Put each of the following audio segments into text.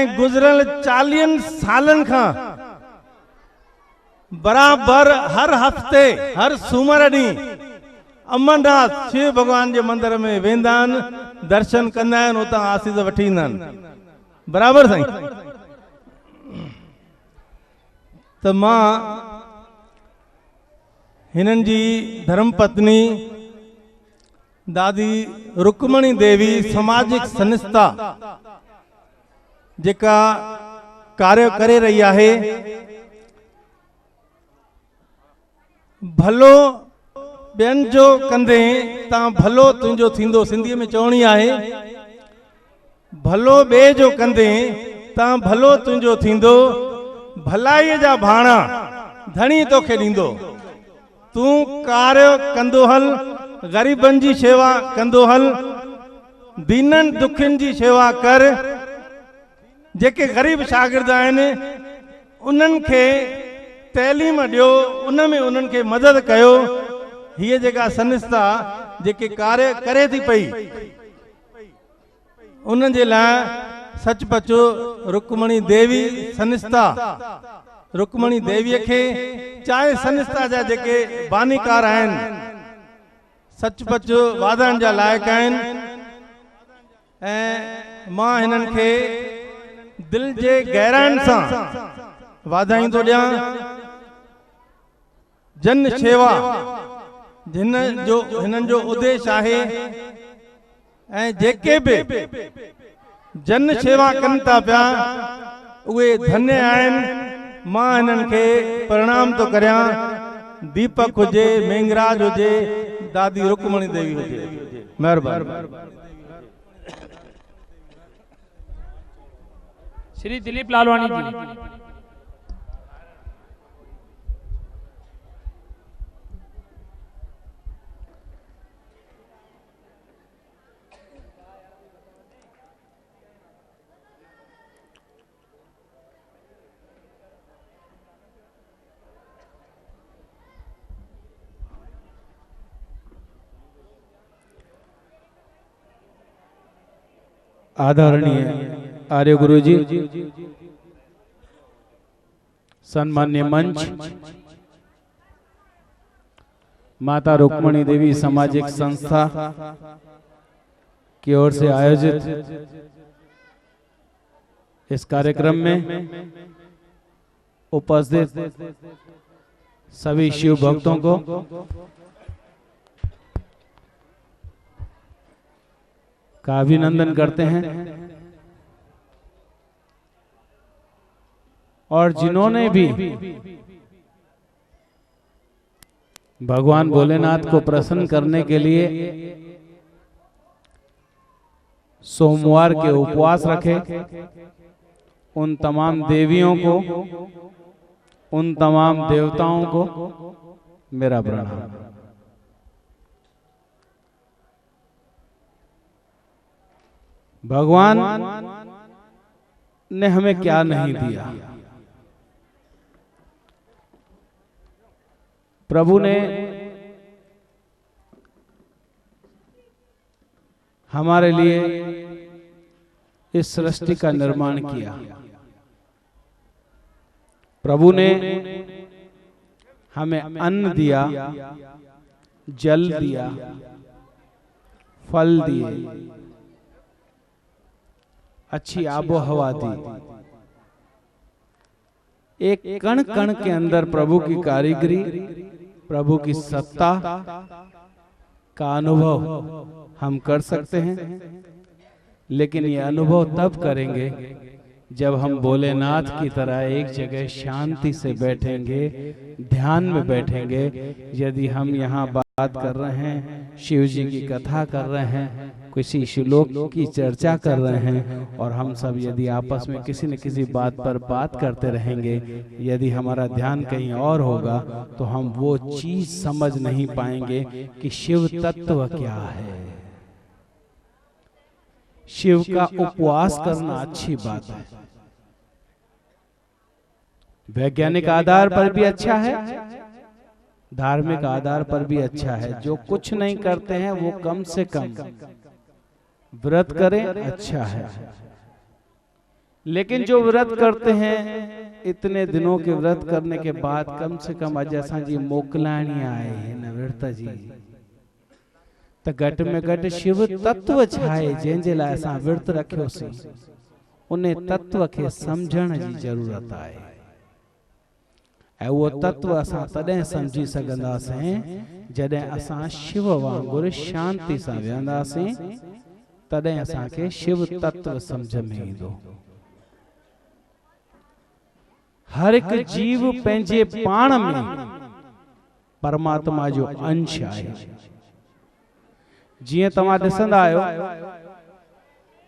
ऐं गुज़िरियल 40 सालनि खां बराबर हर हफ़्ते हर सूमर ॾींहुं अमरनाथ शिव भगवान जे मंदिर में वेंदा आहिनि, दर्शन कंदा आहिनि, उतां आसीस वठी ईंदा आहिनि। बराबर साईं। त मां हिननि जी धर्म पत्नी दादी रुक्मणी देवी सामाजिक संस्था जेका कार्य करे रही आहे, भलो ॿियनि जो कंदे तां भलो तुंहिंजो थींदो, सिंधीअ में चवणी आहे, भलो ॿिए जो कंदे तां भलो तुंहिंजो थींदो, भलाईअ जा भाणा धणी तोखे ॾींदो। तूं कार्य कंदो हल, ग़रीबनि जी शेवा कंदो हल, दीननि दुखियुनि जी शेवा कर। जेके ग़रीब शागिर्द आहिनि उन्हनि खे तैलीम ॾियो, उन में उन्हनि खे मदद कयो। हीअ जेका संस्था जेके कार्य करे थी पई, उन जे लाइ सचपचो रुक्मणी देवी संस्था, रुक्मणी देवीअ खे चाहे संस्था जा जेके बानीकार आहिनि, सचपचो वाधाइण जा लाइक़ आहिनि। ऐं मां हिननि खे दिल जे गहराइण सां वाधाईंदो ॾियां। जन शेवा हिननि जो उद्देश्य आहे, ऐं जेके बि जन शेवा कनि था पिया उहे धन्य आहिनि। मां हिननि खे प्रणाम थो करियां। दीपक हुजे, मेंगराज हुजे, दादी रुक्मणी देवी हुजे, महिरबानी। श्री दिलीप लालवानी जी। आदरणीय आर्य गुरु जी, सम्मान्य मंच, माता रुक्मणी देवी सामाजिक संस्था की ओर से आयोजित इस कार्यक्रम में उपस्थित सभी शिव भक्तों को का अभिनंदन करते हैं। और जिन्होंने भी भगवान भोलेनाथ को प्रसन्न करने के लिए सोमवार के उपवास रखे, उन तमाम देवियों को, उन तमाम देवताओं को मेरा प्रणाम। भगवान ने हमें क्या नहीं दिया। प्रभु ने हमारे लिए इस सृष्टि का निर्माण किया। प्रभु ने हमें अन्न दिया, जल दिया, फल दिए, अच्छी आबो हवा दी। एक कण कण के अंदर प्रभु की कारीगरी, प्रभु की सत्ता का अनुभव हम कर सकते हैं। लेकिन ये अनुभव तब करेंगे जब हम भोलेनाथ की तरह एक जगह शांति से बैठेंगे, ध्यान में बैठेंगे। यदि हम यहाँ बात कर रहे हैं, शिव जी की कथा कर रहे हैं, किसी श्लोक की चर्चा कर रहे हैं, और हम सब यदि आपस में किसी न किसी बात पर बात करते रहेंगे, यदि हमारा ध्यान कहीं और होगा तो हम वो चीज समझ नहीं पाएंगे कि शिव तत्व क्या है। शिव का उपवास करना अच्छी बात है, वैज्ञानिक आधार पर भी अच्छा है, धार्मिक आधार पर भी अच्छा है। जो कुछ नहीं करते हैं वो कम से कम व्रत करें, अच्छा है। लेकिन जो व्रत करते हैं, इतने दिनों के व्रत करने के बाद कम से कम अज असा जी मोकलाणी आए हिन व्रत जी, तो घट में घट शिव तत्व छाए जंहिंजे लाइ असां व्रत रखियोसीं, उन तत्व के समझण जी जरूरत है। ऐं वो तत्व असां तॾहिं समझी सघंदासीं जॾहिं असां शिव वांगुरु शांति सां विहंदासीं, तॾहिं असांखे शिव तत्व समझ में ईंदो। हर एक जीव पंहिंजे पाण में परमात्मा जो अंश आहे। जिए तव्हां ॾिसंदा आहियो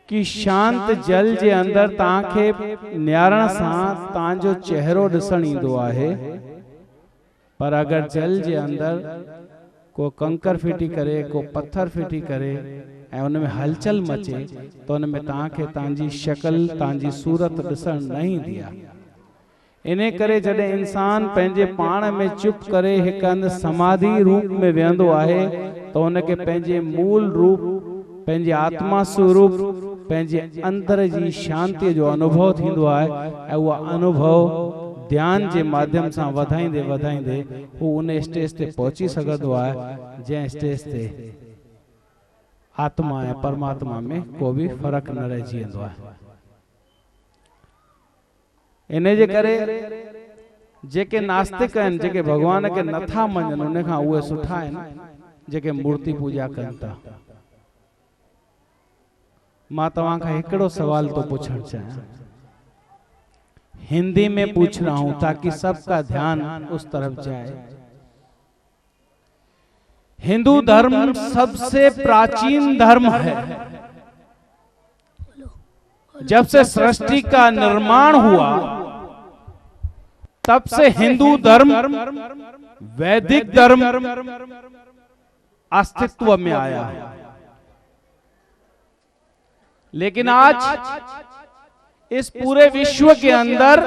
कि शांत जल जे अंदर तव्हांखे नियारण सां तव्हांजो चेहरो ॾिसण ईंदो आहे, पर अगर जल जे अंदर को कंकर फिटी करे, को पत्थर फिटी करे ऐं उन में हलचल मचे, तो उन में तव्हांखे तव्हांजी शक्ल, तव्हांजी सूरत ॾिसण न ईंदी आहे। इन करे जॾहिं इंसान पंहिंजे पाण में चुप करे हिकु हंधि समाधि रूप में वेहंदो आहे, तो उनखे पंहिंजे मूल रूप, पंहिंजे आत्मा स्वरूप, पंहिंजे अंदर जी शांति जो अनुभव थींदो आहे। ऐं उहा अनुभव ध्यान जे माध्यम सां वधाईंदे वधाईंदे हू उन स्टेज ते पहुची सघंदो आहे जंहिं स्टेज ते आत्मा ऐं परमात्मा में को बि फर्क़ु न रहिजी वेंदो आहे। इन जे करे जेके नास्तिक आहिनि, जेके भगवान खे नथा मञनि, उन खां उहे सुठा आहिनि जेके मूर्ति पूजा कनि था। मां तव्हां खां हिकिड़ो सवाल तो पूछण चाहियां, हिंदी में पूछ रहा हूं ताकि सबका ध्यान उस तरफ जाए। हिंदू धर्म सबसे प्राचीन धर्म है। जब से सृष्टि का निर्माण हुआ तब से हिंदू धर्म, वैदिक धर्म अस्तित्व में आया है। लेकिन आज इस पूरे विश्व के अंदर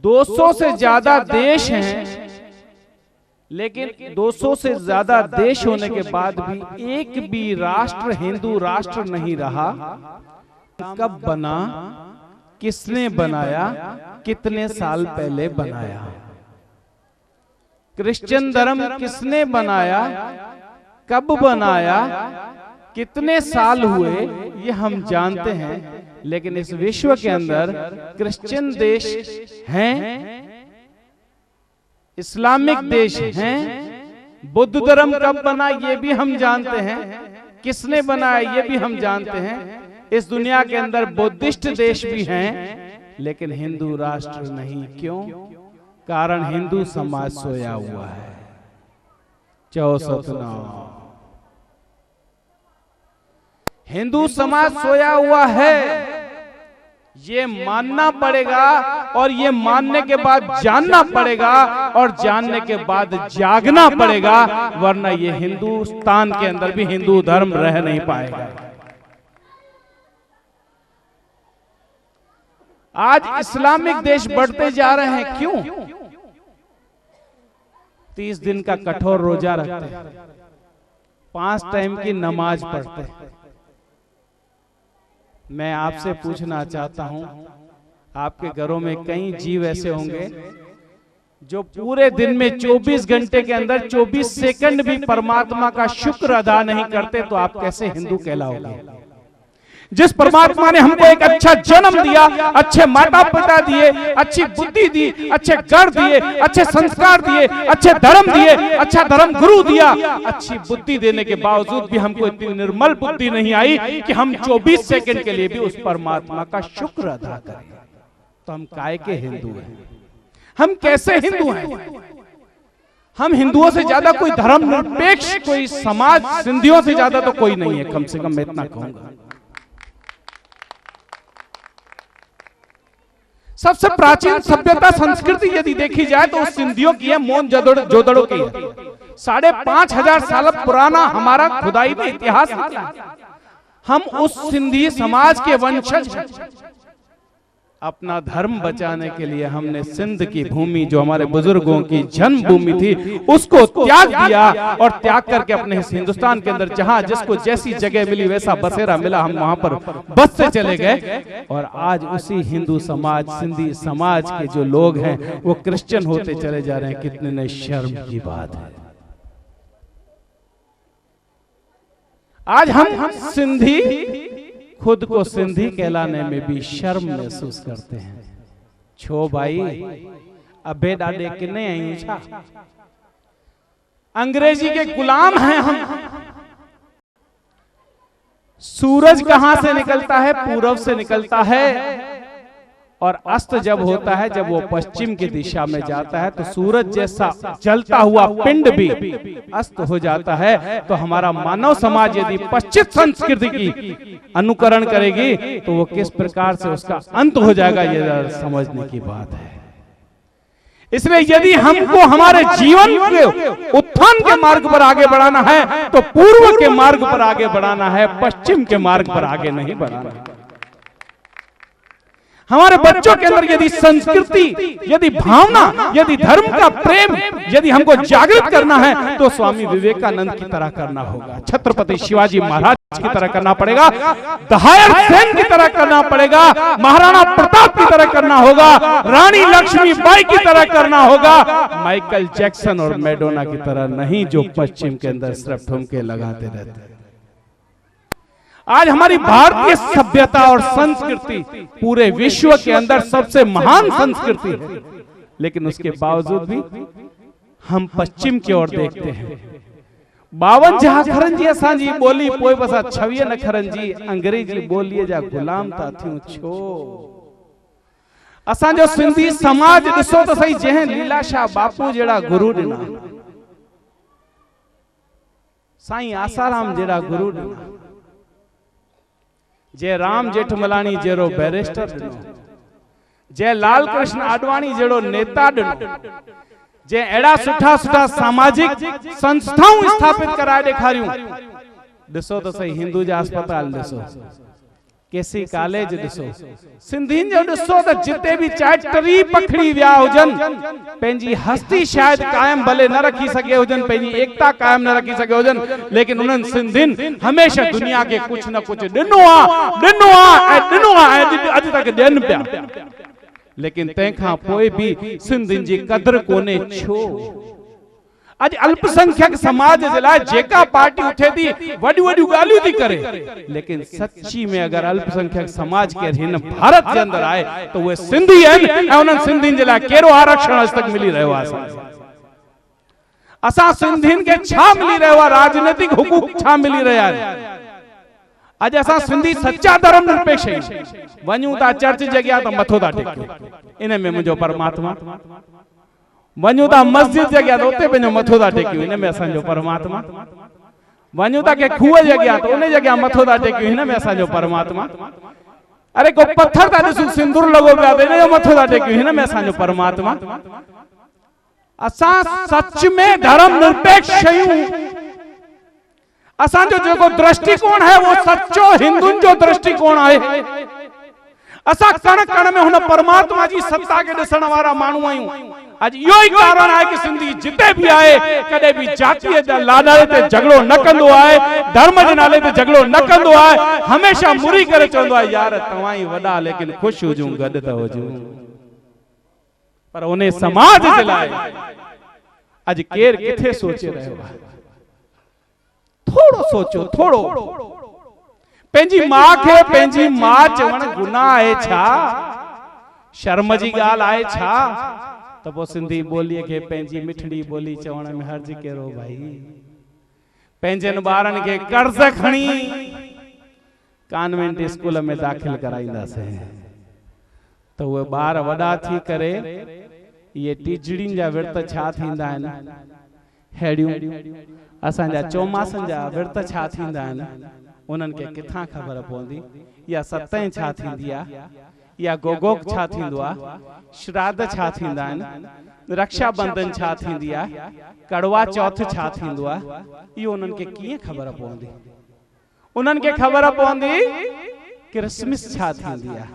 200 से ज्यादा देश हैं, लेकिन 200 से ज्यादा देश होने के बाद भी एक भी राष्ट्र हिंदू राष्ट्र नहीं रहा। कब बना, किसने बनाया, कितने साल पहले बनाया? क्रिश्चियन धर्म किसने बनाया, कब बनाया, कितने साल हुए, ये हम जानते हैं। लेकिन इस विश्व के अंदर क्रिश्चियन देश हैं, इस्लामिक देश हैं, बुद्ध धर्म कब बना ये भी हम जानते हैं, किसने बनाया ये भी हम जानते हैं। इस दुनिया के अंदर बुद्धिस्ट देश भी हैं, लेकिन हिंदू राष्ट्र नहीं। क्यों? कारण हिंदू समाज सोया हुआ है। चौ सतनाम। हिंदू समाज सोया हुआ है, ये मानना पड़ेगा, और ये मानने के बाद जानना पड़ेगा, और जानने के बाद जागना पड़ेगा, वरना ये हिंदुस्तान के अंदर भी हिंदू धर्म रह नहीं पाएगा। आज इस्लामिक देश बढ़ते जा रहे हैं। क्यों? 30 दिन का कठोर रोजा रखते हैं, 5 टाइम की नमाज पढ़ते हैं। मैं आपसे पूछना चाहता हूं, आपके घरों में कई जीव ऐसे होंगे जो पूरे दिन में 24 घंटे के अंदर 24 सेकंड भी परमात्मा का शुक्र अदा नहीं करते, तो आप कैसे हिंदू कहलाओगे? जिस परमात्मा ने हमको एक अच्छा जन्म दिया, अच्छे माता पिता दिए, अच्छी बुद्धि दी, अच्छे घर दिए, अच्छे संस्कार दिए, अच्छे धर्म दिए, अच्छा धर्म गुरु दिया, अच्छी बुद्धि देने के बावजूद भी हमको इतनी निर्मल बुद्धि नहीं आई कि हम 24 सेकंड के लिए भी उस परमात्मा का शुक्र अदा करें, तो हम काय के हिंदू हैं? हम कैसे हिंदू हैं? हम हिंदुओं से ज्यादा कोई धर्म निरपेक्ष कोई समाज सिंधियों से ज्यादा तो कोई नहीं है, कम से कम मैं इतना कहूंगा। सबसे प्राचीन सभ्यता संस्कृति यदि देखी जाए तो उस सिंधियों की है, मोहनजोदड़ो की है। 5,500 साल पुराना हमारा खुदाई में इतिहास है। हम उस सिंधी समाज के वंशज हैं। अपना धर्म बचाने के लिए हमने सिंध की भूमि, जो हमारे बुजुर्गों की जन्मभूमि थी, उसको त्याग दिया और त्याग करके अपने हिंदुस्तान के अंदर जहां जिसको जैसी जगह मिली वैसा बसेरा मिला, हम वहां पर बस से चले गए। और आज उसी हिंदू समाज, सिंधी समाज के जो लोग हैं वो क्रिश्चियन होते चले जा रहे हैं। कितने न शर्म की बात है। आज हम सिंधी खुद को सिंधी कहलाने में भी शर्म महसूस करते हैं। छो भाई अबे डाडे किने आयु छा, अंग्रेजी के गुलाम हैं हम। सूरज कहां से निकलता है? पूरब से निकलता है, और अस्त जब होता है, जब वो पश्चिम की दिशा में जाता है, तो सूरज जैसा जलता हुआ पिंड भी अस्त हो जाता है। तो हमारा मानव समाज यदि पश्चिम संस्कृति की अनुकरण करेगी तो वो किस प्रकार से उसका अंत हो जाएगा, ये समझने की बात है। इसलिए यदि हमको हमारे जीवन के उत्थान के मार्ग पर आगे बढ़ाना है तो पूर्व के मार्ग पर आगे बढ़ाना है, पश्चिम के मार्ग पर आगे नहीं बढ़ाना है। हमारे बच्चों के अंदर यदि संस्कृति, यदि भावना, यदि धर्म का प्रेम यदि हमको जागृत करना है तो स्वामी विवेकानंद की तरह करना होगा, छत्रपति शिवाजी महाराज की तरह करना पड़ेगा, दहायर सेन की तरह करना पड़ेगा, महाराणा प्रताप की तरह करना होगा, रानी लक्ष्मीबाई की तरह करना होगा, माइकल जैक्सन और मैडोना की तरह नहीं, जो पश्चिम के अंदर सिर्फ ठुमके लगाते रहते हैं। आज हमारी भारतीय सभ्यता और संस्कृति पूरे विश्व के अंदर सबसे महान संस्कृति है, लेकिन उसके बावजूद भी हम पश्चिम की ओर देखते हैं। 52 अखरनि जी असांजी ॿोली, पोइ बस 26 अखरनि जी अंग्रेजी ॿोलीअ जा गुलाम था थियूं छो? असांजो सिंधी समाज ॾिसो त सही, जंहिं लीलाशाह बापू जहिड़ा गुरु ॾिना, साईं आसाराम जहिड़ा गुरु ॾिना, जय राम जेठमलानी जहिड़ो बैरिस्टर ॾिनो, जय लाल कृष्ण आडवाणी जहिड़ो नेता ॾिनो, जंहिं अहिड़ा सुठा सुठा सामाजिक संस्थाऊं स्थापित कराए ॾेखारियूं। ॾिसो त सही, हिंदू जा अस्पताल ॾिसो, केसी कॉलेज ॾिसो, सिंधियुनि जो ॾिसो त जिते बि चाहे टरी पखड़ी विया हुजनि, पंहिंजी हस्ती शायदि कायम भले न रखी सघे हुजनि, पंहिंजी एकता कायम न रखी सघे हुजनि, लेकिन उन्हनि सिंधियुनि हमेशह दुनिया खे कुछ न कुछ ॾिनो आहे ऐं अॼु तक ॾियनि पिया। लेकिन तंहिंखां पोइ बि सिंधियुनि जी कदर कोन्हे। छो? अज अल्पसंख्यक समाज जे लाइ जेका पार्टी उठे थी वॾियूं वॾियूं ॻाल्हियूं थी करे, लेकिन सच्ची में अगर अल्पसंख्यक समाज के हिन भारत के अंदर आए तो उहे सिंधी आहिनि ऐं उन्हनि सिंधियुनि जे लाइ कहिड़ो आरक्षण अॼु तक मिली रहियो आहे? असां सिंधियुनि खे छा मिली रहियो आहे? राजनीतिक हुकूक छा मिली रहिया आहिनि? अॼु असां सिंधी सच्चा धर्म निरपेक्ष आहियूं। वञूं था चर्च जॻह त मथो था टेकियूं, इन में मुंहिंजो परमात्मा, वञूं था मस्जिद जॻह त उते पंहिंजो मथो था टेकियूं, हिन में असांजो परमात्मा, वञूं था के खूह जॻह त उन जॻह मथो था टेकियूं, हिन में असांजो परमात्मा। अरे को पत्थर था ॾिसूं, सिंदूर लॻो पियो आहे, इन जो मथो था टेकियूं, हिन में असांजो परमात्मा। असां सच में धर्म निरपेक्ष आहियूं। असांजो जेको दृष्टिकोण है वो सच्चो हिंदुनि जो दृष्टिकोण आहे। असां कण कण में हुन परमात्मा जी सत्ता के ॾिसण वारा माण्हू आहियूं। अॼु इहो ई कारण आहे कि सिंधी जिते भी आहे कॾहिं बि जातीअ जे नाले ते झगड़ो न कंदो आहे, धर्म जे नाले ते झगड़ो न कंदो आहे, हमेशह मुरी करे चवंदो आहे यार तव्हां ई वॾा, लेकिन ख़ुशि हुजूं, गॾु त हुजूं। पर उन समाज जे लाइ अॼु केरु किथे सोचे रहियो आहे? थोड़ो सोचो, थोड़ो। पंहिंजी मां खे पंहिंजी मां चवण गुनाह आहे छा? शर्म जी ॻाल्हि आहे छा? त पोइ सिंधी ॿोलीअ खे पंहिंजी मिठड़ी ॿोली चवण में हर्ज कहिड़ो भाई? पंहिंजनि ॿारनि खे कर्ज़ खणी कॉन्वेंट स्कूल में दाख़िल कराईंदासीं त उहे ॿार वॾा थी करे इहे टीजड़ियुनि जा विर्त छा थींदा आहिनि, हेड़ियूं असांजा चौमासनि जा विर्त छा थींदा आहिनि, उन्हनि खे किथां ख़बर पवंदी? या सतैं छा थींदी आहे, या गोगोक छा थींदो आहे, श्राद्ध छा थींदा आहिनि, रक्षाबंधन छा थींदी आहे, कड़वा चौथ छा थींदो आहे, इहो उन्हनि खे कीअं ख़बर पवंदी? उन्हनि खे ख़बर पवंदी क्रिसमस छा थींदी आहे,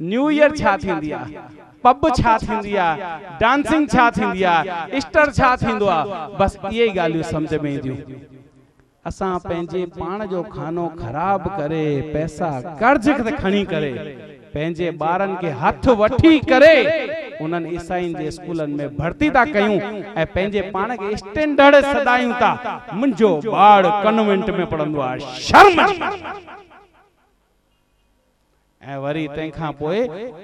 न्यू ईयर छा थींदी आहे, पब छा थींदी आहे, डांसिंग छा थींदी आहे, ईस्टर छा थींदो आहे, बस इहे ई ॻाल्हियूं सम्झ में ईंदियूं। असां पंहिंजे पाण जो खानो ख़राब करे, पैसा कर्ज खणी करे, पंहिंजे ॿारनि खे हथ वठी करे उन्हनि ईसाइनि जे स्कूलनि में भर्ती था कयूं ऐं पंहिंजे पाण खे स्टैंडर्ड सदायूं था। मुंहिंजो ॿार कन्वेंट में पढ़ंदो आहे, शर्म। ऐं वरी तंहिंखां पोइ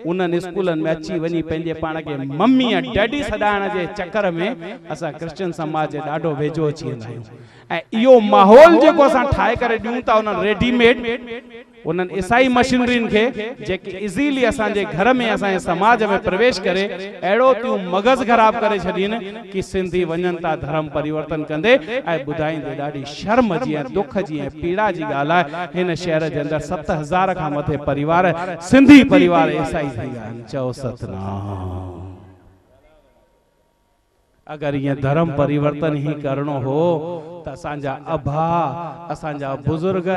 उन्हनि स्कूलनि में अची वञी पंहिंजे पाण खे मम्मी ऐं डैडी सॾाइण जे चकर में असां क्रिश्चियन समाज जे ॾाढो वेझो अची वेंदा आहियूं। ऐं इहो माहौल जेको असां ठाहे करे ॾियूं था उन्हनि रेडीमेड उन्हनि ईसाई मशीनरियुनि खे जेकी इज़ीली असांजे घर में असांजे समाज में प्रवेश करे अहिड़ो तियूं मगज़ ख़राब करे छॾीनि कि सिंधी वञनि था धर्म परिवर्तन कंदे ऐं ॿुधाईंदे ॾाढी शर्म जी ऐं दुख जी ऐं पीड़ा जी ॻाल्हि आहे। हिन शहर जे अंदरि 7000 खां मथे परिवार सिंधी परिवार ईसाई थी विया आहिनि। चओ सतनाम। अगर ये धर्म परिवर्तन ही करणो हो तो असांजा अभा असांजा बुजुर्ग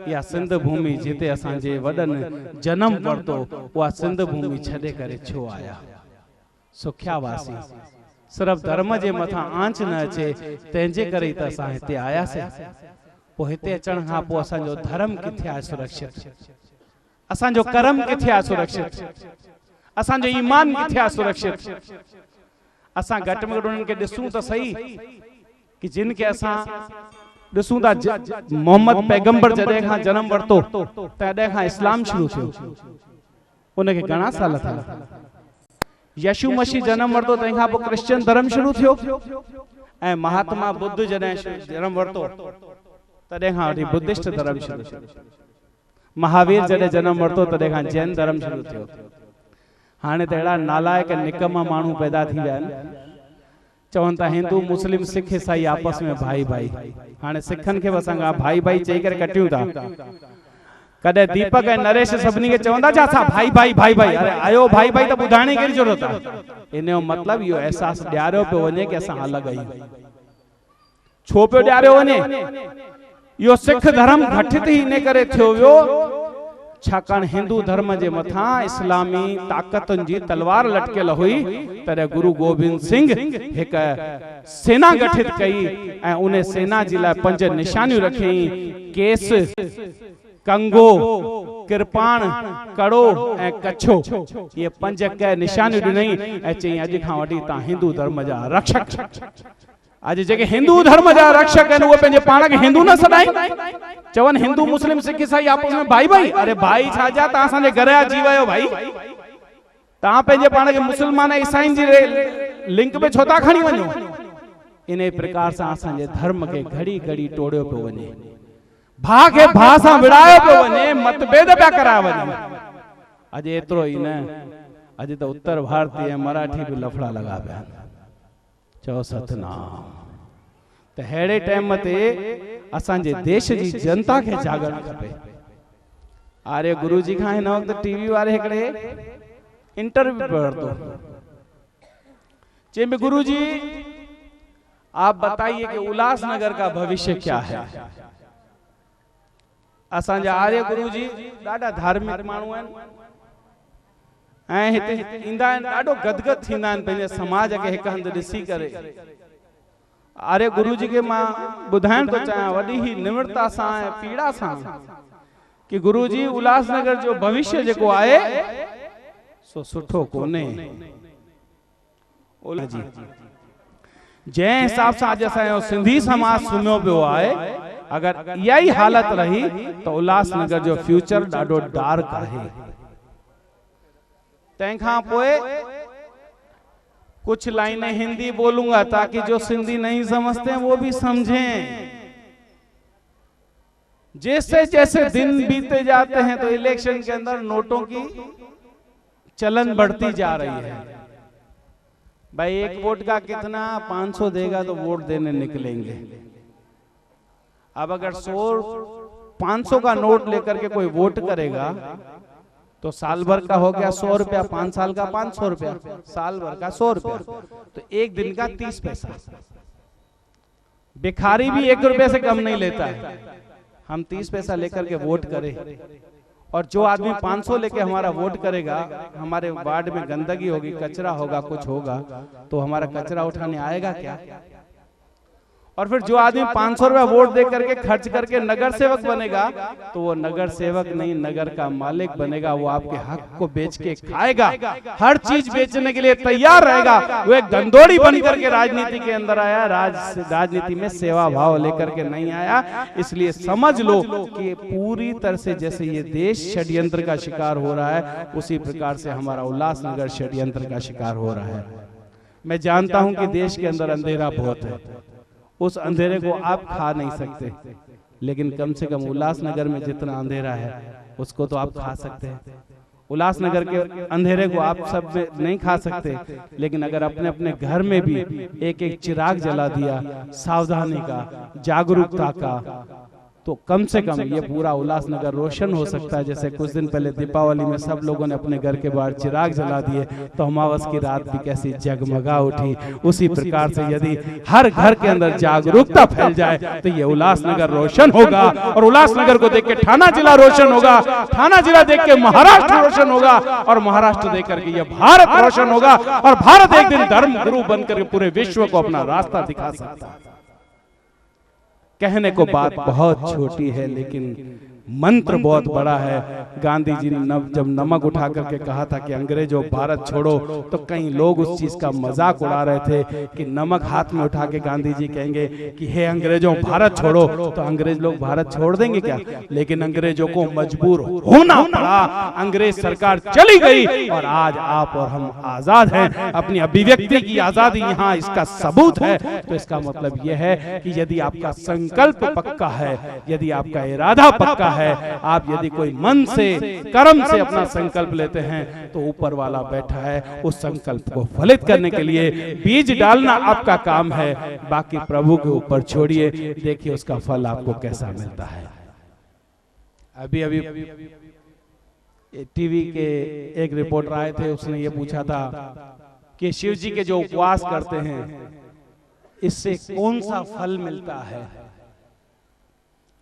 या सिंध भूमि जिते असांजे वडन जन्म वरतो उहा सिंध भूमि छॾे करे छो आया। सुख्या वासी सिर्फ धर्म जे मथा आंच न अचे तंहिंजे करे त असां हिते आयासीं। पोइ हिते अचण खां पोइ असांजो धर्म किथे आहे सुरक्षित, असांजो कर्म किथे आहे सुरक्षित, असांजो ईमान किथे आहे सुरक्षित। असां घट में घट उन्हनि खे ॾिसूं त सही कि जिन खे असां ॾिसूं था मोहम्मद पैगंबर जॾहिं खां जन्म वरतो तॾहिं खां इस्लाम शुरू थियो, उनखे घणा साल थिया। यशु मसीह जन्म वरतो तंहिं खां पोइ क्रिश्चियन धर्म शुरू थियो ऐं महात्मा बुद्ध जॾहिं जन्म वरतो तॾहिं खां वठी बुद्धिस्ट धर्म शुरू थियो। महावीर जॾहिं जन्म वरतो तॾहिं खां जैन धर्म शुरू थियो। हाणे त अहिड़ा नालायक निकम माण्हू पैदा थी विया आहिनि, चवनि था हिंदू मुस्लिम सिख ईसाई आपस में भाई भाई। हाणे सिखनि खे बि असां भाई भाई चई करे कटियूं था। कॾहिं दीपक ऐं नरेश सभिनी खे चवंदा छा असां भाई भाई भाई भाई, अरे आयो भाई भाई त ॿुधाइण जी कहिड़ी ज़रूरत आहे। इन जो मतिलबु इहो अहसासु ॾियारियो पियो वञे कि असां अलॻि आहियूं। छो पियो ॾियारियो वञे? इहो सिख धर्म घटित ई इन करे थियो वियो छाकाणि हिंदू धर्म जे मथां इस्लामी ताक़तुनि जी तलवार लटकियल हुई। तॾहिं गुरु गोबिंद सिंह हिकु सेना गठित कई ऐं उन सेना जे लाइ 5 निशानियूं रखियईं, केस, कंगो, किरपाण, कड़ो ऐं कछो। ये 5 कै निशानियूं ॾिनई ऐं चई अॼु खां वठी तव्हां हिंदू धर्म जा रक्षक। आज जेके हिंदू धर्म जा रक्षक आहिनि उहे पंहिंजे पाण खे हिंदू न सॾाइनि, चवनि हिंदू मुस्लिम सिख ईसाई आपस में भाई भाई। अरे भाई छा जा, तव्हां असांजे घर जा जी वियो भाई। तव्हां पंहिंजे पाण खे मुस्लमान ईसाईनि जी लिंक में छो था खणी वञो? इन प्रकार सां असांजे धर्म खे घड़ी घड़ी टोड़ियो पियो वञे, भाउ खे भाउ सां विड़ायो पियो वञे, मतभेद पिया कराया वञनि। अॼु एतिरो ई न, अॼु त उत्तर भारतीय ऐं मराठी बि लफड़ा लॻा पिया आहिनि। चओ सतनाम। त अहिड़े टाइम ते असांजे देश जी जनता खे जागण खपे। आर्य गुरु जी खां हिन वक़्तु टीवी वारे हिकिड़े इंटरव्यू पढ़तो, चइबे गुरु जी आप बताइए कि उल्लासनगर का भविष्य क्या है। असांजा आर्य गुरु जी ॾाढा धार्मिक माण्हू आहिनि ऐं हिते ईंदा आहिनि, ॾाढो गदगद थींदा आहिनि पंहिंजे समाज खे हिकु हंधि ॾिसी करे। आर्य गुरु जी खे मां ॿुधाइण थो चाहियां वॾी ही निम्रता सां ऐं पीड़ा सां कि गुरु जी उल्लासनगर जो भविष्य जेको आहे सो सुठो कोन्हे। जंहिं हिसाब सां अॼु असांजो सिंधी समाज सुम्हियो पियो आहे, अगर इहा ई हालत रही त उल्लासनगर जो फ्यूचर ॾाढो डार्क आहे। तंहिंखां पोइ कुछ लाइनें हिंदी बोलूंगा ताकि जो सिंधी नहीं समझते हैं वो भी समझें। जैसे जैसे दिन बीते जाते हैं तो इलेक्शन के अंदर नोटों की चलन बढ़ती जा रही है। भाई एक वोट का कितना, 500 देगा तो वोट देने निकलेंगे। अब अगर 500 का नोट लेकर के कोई वोट करेगा तो साल भर का हो गया 100 रुपया, 5 साल का 500 रुपया, साल भर का 100 रुपया, तो एक दिन का 30 पैसा। भिखारी भी 1 रुपये से कम नहीं लेता है। हम 30 पैसा लेकर के वोट करें और जो आदमी 500 लेके हमारा वोट करेगा, हमारे वार्ड में गंदगी होगी, कचरा होगा, कुछ होगा, तो हमारा कचरा उठाने आएगा क्या? और फिर जो आदमी 500 रुपया वोट दे करके खर्च करके नगर सेवक बनेगा, तो वो नगर सेवक नहीं, नगर का मालिक बनेगा। वो आपके हक को बेच के खाएगा, हर चीज बेचने के लिए तैयार रहेगा। वो एक धंधोड़ी बन करके राजनीति के अंदर आया, राजनीति में सेवा भाव लेकर के नहीं आया। इसलिए समझ लो कि पूरी तरह से जैसे ये देश षड्यंत्र का शिकार हो रहा है, उसी प्रकार से हमारा उल्लासनगर षड्यंत्र का शिकार हो रहा है। मैं जानता हूं कि देश के अंदर अंधेरा बहुत है, उस अंधेरे को आप खा नहीं सकते, लेकिन कम से कम उल्लासनगर में जितना अंधेरा है उसको तो आप खा सकते हैं। उल्लासनगर के अंधेरे को आप सब नहीं खा सकते, लेकिन अगर अपने अपने घर में भी एक एक चिराग जला दिया सावधानी का, जागरूकता का, तो कम से कम ये पूरा उल्लासनगर रोशन हो सकता है। जैसे कुछ दिन पहले दीपावली में सब लोगों ने अपने घर के बाहर चिराग जला दिए, तो अमावस की रात भी कैसी जगमगा उठी। उसी प्रकार से यदि हर घर के अंदर जागरूकता फैल जाए तो ये उल्लासनगर रोशन होगा, और उल्लासनगर को देख के थाना जिला रोशन होगा, थाना जिला देख के महाराष्ट्र रोशन होगा, और महाराष्ट्र देख करके ये भारत रोशन होगा, और भारत एक दिन धर्म गुरु बनकर पूरे विश्व को अपना रास्ता दिखा सकता है। कहने को बात बहुत छोटी है, लेकिन मंत्र बहुत बड़ा है। गांधी जी ने जब नमक उठा करके कहा था कि अंग्रेजों भारत छोड़ो, तो कई लोग उस चीज का मजाक उड़ा रहे थे कि नमक हाथ में उठा के गांधी जी कहेंगे कि हे अंग्रेजों भारत छोड़ो, तो अंग्रेज लोग भारत छोड़ देंगे क्या? लेकिन अंग्रेजों को मजबूर होना पड़ा, अंग्रेज सरकार चली गई, और आज आप और हम आजाद हैं। अपनी अभिव्यक्ति की आजादी यहाँ इसका सबूत है। तो इसका मतलब यह है कि यदि आपका संकल्प पक्का है, यदि आपका इरादा पक्का है, आप यदि कोई मन से कर्म से अपना संकल्प लेते हैं, तो ऊपर वाला बैठा है उस संकल्प को फलित करने के लिए। बीज डालना आपका काम है, बाकी प्रभु के ऊपर छोड़िए, देखिए उसका फल आपको कैसा मिलता है। अभी अभी टीवी के एक रिपोर्टर आए थे, उसने ये पूछा था कि शिव जी के जो उपवास करते हैं इससे कौन सा फल मिलता है?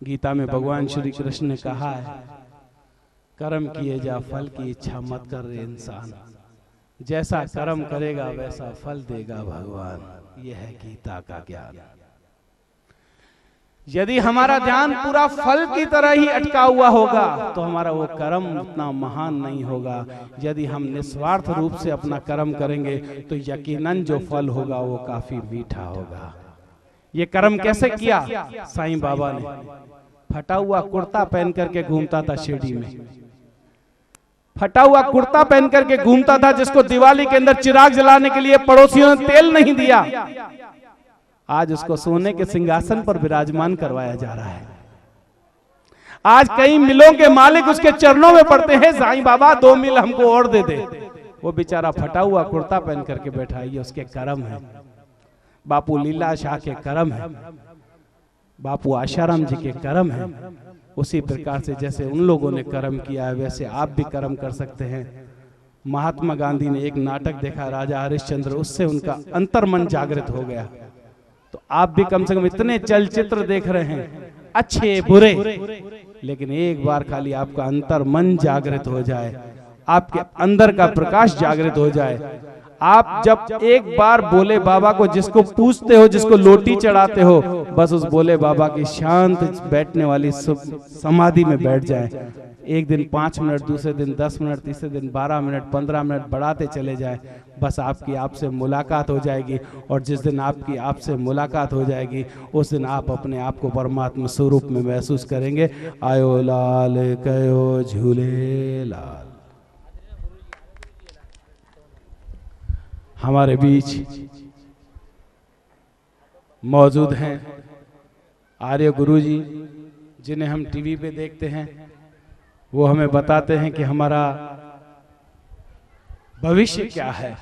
गीता में भगवान श्री कृष्ण ने कहा है, कर्म किए जा फल की इच्छा मत कर रे इंसान, जैसा कर्म करेगा वैसा फल देगा भगवान। यह है गीता का ज्ञान। यदि हमारा ध्यान पूरा फल की तरह ही अटका हुआ होगा, तो हमारा वो कर्म उतना महान नहीं होगा। यदि हम निस्वार्थ रूप से अपना कर्म करेंगे, तो यकीनन जो फल होगा वो काफी मीठा होगा। ये कर्म कैसे किया? साईं बाबा ने फटा हुआ कुर्ता पहन करके घूमता था शिरडी में, फटा हुआ कुर्ता पहन करके घूमता था, जिसको दिवाली के अंदर चिराग जलाने के लिए पड़ोसियों ने तेल नहीं दिया। आज उसको सोने के सिंहासन पर विराजमान करवाया जा रहा है। आज कई मिलों के मालिक उसके चरणों में पड़ते हैं, साईं बाबा 2 मिल हमको और दे दे। वो बेचारा फटा हुआ कुर्ता पहन करके बैठा है, ये उसके कर्म है। बापू लीला शाह के कर्म है, बापू आशाराम जी के कर्म है। उसी प्रकार से जैसे उन लोगों ने कर्म किया है, वैसे आप भी कर्म कर सकते हैं। महात्मा गांधी ने एक नाटक देखा, राजा हरिश्चंद्र, उससे उनका अंतर्मन जागृत हो गया। तो आप भी कम से कम इतने चलचित्र देख रहे हैं, अच्छे बुरे, लेकिन एक बार खाली आपका अंतर्मन जागृत हो जाए, आपके अंदर का प्रकाश जागृत हो जाए। आप जब एक बार बोले बाबा को, जिसको पूछते हो, जिसको लोटी चढ़ाते हो, बस उस बोले बाबा की शांत बैठने वाली समाधि में बैठ जाए। एक दिन 5 मिनट, दूसरे दिन 10 मिनट, तीसरे दिन 12 मिनट, 15 मिनट बढ़ाते चले जाए, बस आपकी आपसे मुलाकात हो जाएगी। और जिस दिन आपकी आपसे मुलाकात हो जाएगी, उस दिन आप अपने आप को परमात्मा स्वरूप में महसूस करेंगे। आयो लाल कयो झूले लाल। हमारे बीच मौजूद हैं आर्य गुरु जी, जिन्हें हम टीवी पे देखते हैं। वो हमें बताते हैं कि हमारा भविष्य क्या है।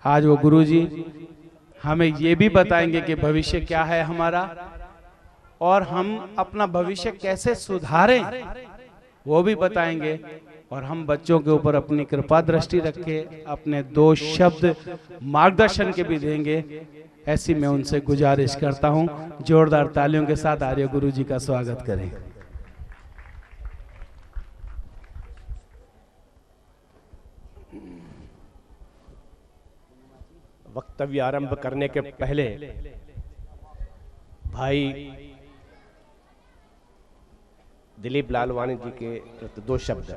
आज वो गुरु जी हमें ये भी बताएंगे कि भविष्य क्या है हमारा, और हम अपना भविष्य कैसे सुधारें वो भी बताएंगे। और हम बच्चों के ऊपर अपनी कृपा दृष्टि रख के अपने 2 शब्द मार्गदर्शन के भी देंगे। ऐसी मैं उनसे गुजारिश करता हूं, जोरदार तालियों के साथ आर्य गुरु जी का स्वागत करें। वक्तव्य आरंभ करने के पहले भाई दिलीप लालवानी जी के प्रति 2 शब्द।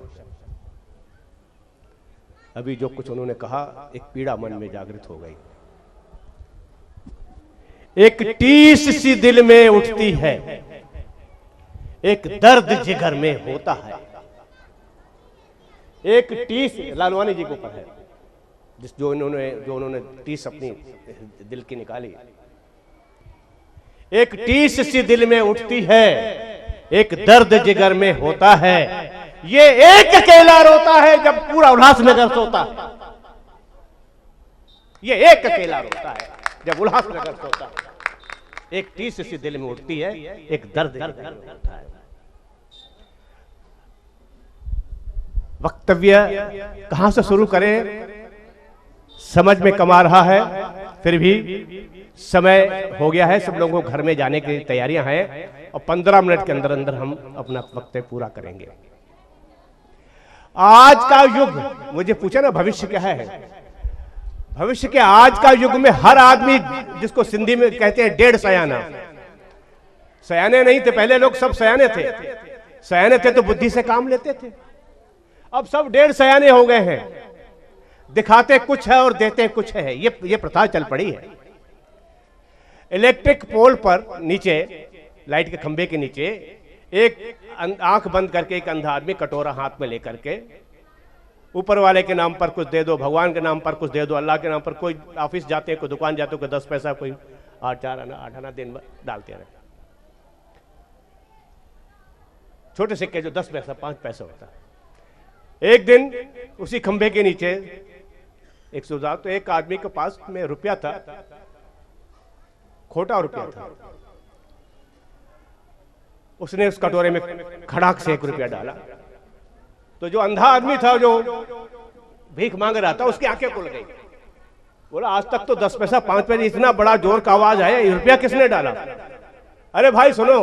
अभी जो कुछ उन्होंने कहा, एक पीड़ा मन में जागृत हो गई, एक टीस सी दिल में उठती है, एक दर्द जिगर में होता है। एक टीस लालवानी जी के ऊपर है, जो उन्होंने टीस अपनी दिल की निकाली। एक टीस सी दिल में उठती है, एक दर्द जिगर में होता है, ये एक अकेला रोता है जब पूरा उल्लासनगर सोता है। ये एक अकेला रोता है जब उल्लासनगर सोता है। एक टीस सी दिल में उठती है, एक दर्द जिगर में होता है। वक्तव्य कहां से शुरू करें समझ में कम आ रहा है, फिर भी समय हो गया है, सब लोगों को घर में जाने की तैयारियां हैं और 15 मिनट के अंदर अंदर हम अपना वक्तव्य पूरा करेंगे। आज का युग, मुझे पूछा ना भविष्य क्या है, भविष्य के आज का युग में हर आदमी, जिसको सिंधी में कहते हैं 1.5 सयाना, सयाने नहीं थे पहले लोग, सब सयाने थे। सयाने थे तो बुद्धि से काम लेते थे, अब सब 1.5 सयाने हो गए हैं। दिखाते कुछ है और देते कुछ है, ये प्रथा चल पड़ी है। इलेक्ट्रिक पोल पर नीचे, लाइट के खंभे के नीचे, एक आंख बंद करके एक अंधा आदमी कटोरा हाथ में लेकर के, ऊपर वाले के नाम पर कुछ दे दो, भगवान के नाम पर कुछ दे दो, अल्लाह के नाम पर, कोई ऑफिस जाते हैं, कोई दुकान जाते हैं, कोई 10 पैसा, कोई 8 आना दिन भर डालते हैं। छोटे सिक्के जो 10 पैसा 5 पैसा होता है। एक दिन उसी खंभे के नीचे 100, तो एक आदमी के पास में रुपया था, खोटा रुपया था। उसने उस कटोरे में खड़ाक से 1 रुपया डाला, तो जो अंधा आदमी था, जो भीख मांग रहा था, उसकी आंखें खुल गई। बोला आज तक तो 10 पैसा 5 पैसा, इतना बड़ा जोर का आवाज आया, ये रुपया किसने डाला? अरे भाई सुनो,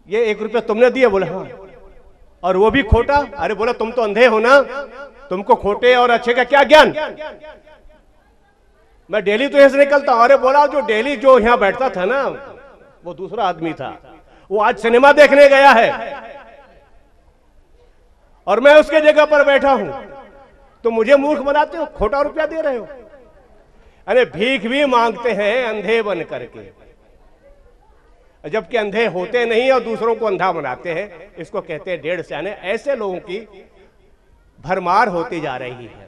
ये 1 रुपया तुमने दिया? बोला हाँ। और वो भी खोटा? अरे बोला तुम तो अंधे हो ना, तुमको खोटे और अच्छे का क्या ज्ञान? मैं डेली तो यहां से निकलता हूं। अरे बोला जो डेली जो यहां बैठता था ना, वो दूसरा आदमी था, वो आज सिनेमा देखने गया है और मैं उसके जगह पर बैठा हूं, तो मुझे मूर्ख बनाते हो, खोटा रुपया दे रहे हो। अरे भीख भी मांगते हैं अंधे बन करके, जबकि अंधे होते नहीं और दूसरों को अंधा बनाते हैं। इसको कहते हैं 1.5 सयाने। ऐसे लोगों की भरमार होती जा रही है।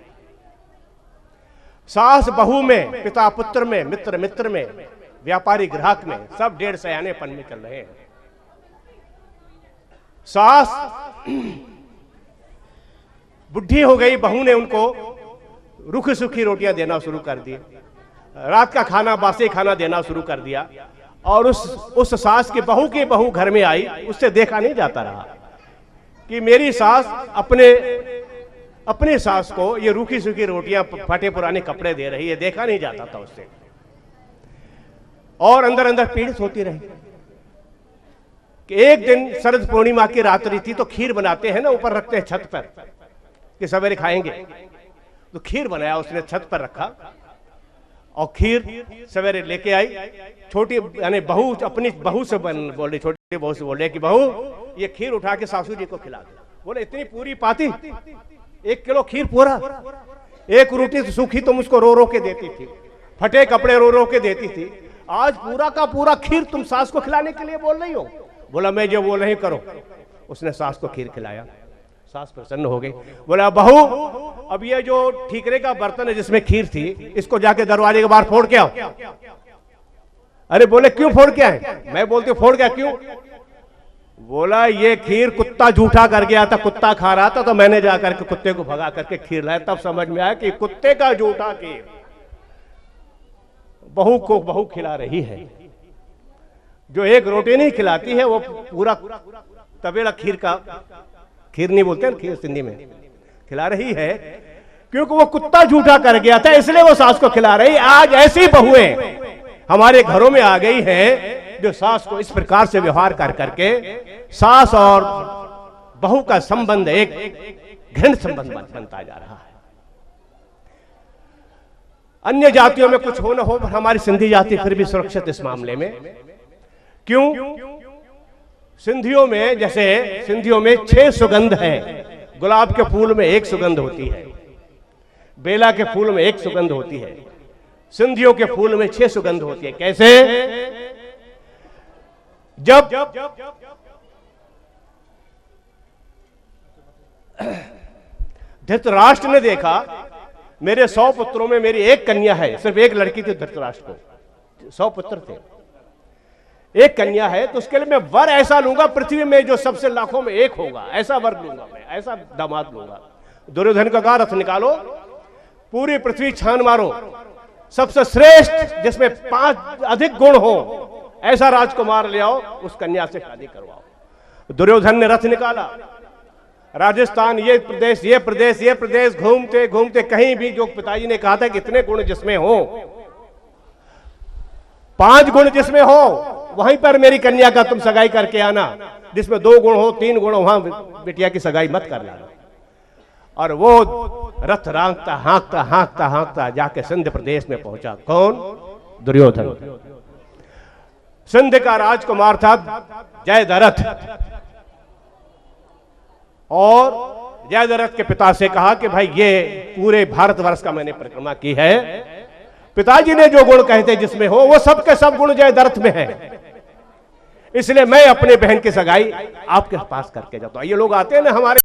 सास बहू में, पिता पुत्र में, मित्र मित्र में, व्यापारी ग्राहक में, सब 1.5 सयानेपन में चल रहे हैं। सास बुढ़ी हो गई, बहू ने उनको रूखी सूखी रोटियां देना शुरू कर दी, रात का खाना बासी खाना देना शुरू कर दिया। और उस सास की बहू घर में आई, उससे देखा नहीं जाता रहा कि मेरी सास अपने सास को ये रूखी सूखी रोटियां, फटे पुराने कपड़े दे रही है, देखा नहीं जाता था उससे। और अंदर अंदर पीड़ित होती रही कि एक दिन शरद पूर्णिमा की रात्रि थी, तो खीर बनाते हैं ना, ऊपर रखते हैं छत पर कि सवेरे खाएंगे। तो खीर बनाया उसने, छत पर रखा और खीर सवेरे लेके आई। छोटी यानी बहू अपनी बहू से बोल रही, छोटी बहू से बोल रही कि बहू ये खीर उठा के सासू जी को खिला दो। बोले इतनी पूरी पाती, 1 किलो खीर पूरा, 1 रोटी तो सूखी तुम उसको रो रो के देती थी, फटे कपड़े रो रो के देती थी, आज पूरा का पूरा खीर तुम सास को खिलाने के लिए बोल रही हो? बोला मैं जो बोल रही करो। उसने सास को खीर खिलाया, सास प्रसन्न हो गई। बोला बहू अब ये जो ठीकरे का बर्तन है जिसमें खीर थी, इसको जाके दरवाजे के बाहर फोड़ के आओ। अरे बोले क्यों फोड़ के आए? मैं बोलती फोड़ के क्यों? बोला ये खीर कुत्ता झूठा कर गया था, कुत्ता खा रहा था, तो मैंने जाकर के कुत्ते को भगा करके खीर लाया। तब समझ में आया कि कुत्ते का झूठा खीर बहू को बहू खिला रही है। जो 1 रोटी नहीं खिलाती है, वो पूरा तबेला खीर का, खीर नहीं बोलते हैं खीर सिंधी में, खिला रही है, क्योंकि वो कुत्ता झूठा कर गया था, इसलिए वो सास को खिला रही। आज ऐसी बहुएं हमारे घरों में आ गई हैं जो सास को इस प्रकार से व्यवहार कर करके सास और बहू का संबंध एक घृण संबंध बनता जा रहा है। अन्य जातियों में कुछ हो न हो, हमारी सिंधी जाति फिर भी सुरक्षित इस मामले में। क्यों? सिंधियों में, जैसे सिंधियों में 6 सुगंध है। गुलाब के फूल में 1 सुगंध होती है, बेला के फूल में 1 सुगंध होती है, सिंधियों के फूल में 6 सुगंध होती है। कैसे? जब धृतराष्ट्र ने देखा मेरे 100 पुत्रों में मेरी 1 कन्या है, सिर्फ 1 लड़की थी धृतराष्ट्र को, 100 पुत्र थे, 1 कन्या है, तो उसके लिए मैं वर ऐसा लूंगा पृथ्वी में जो सबसे लाखों में 1 होगा, ऐसा वर लूंगा मैं, ऐसा दामाद लूंगा। दुर्योधन का कहा रथ निकालो, पूरी पृथ्वी छान मारो, सबसे श्रेष्ठ जिसमें 5 अधिक गुण हो ऐसा राजकुमार ले आओ, उस कन्या से शादी करवाओ। दुर्योधन ने रथ निकाला, राजस्थान, ये प्रदेश, ये प्रदेश, ये प्रदेश, घूमते घूमते कहीं भी जो पिताजी ने कहा था कि इतने गुण जिसमें हो, 5 गुण जिसमें हो, वहीं पर मेरी कन्या का तुम सगाई करके आना, जिसमें 2 गुण हो, 3 गुण हो, वहां बिटिया की सगाई मत करना। और वो रथ हाँकता हाँकता हाँकता हाँकता जाके सिंध प्रदेश में पहुंचा। कौन? दुर्योधन। सिंध का राजकुमार था जयद्रथ, और जयद्रथ के पिता से कहा कि भाई ये पूरे भारतवर्ष का मैंने परिक्रमा की है, पिताजी ने जो गुण कहते जिसमें हो वो सब के सब गुण जयद्रथ में है, इसलिए मैं अपने बहन की सगाई आपके पास करके जाता हूं। ये लोग आते हैं ना हमारे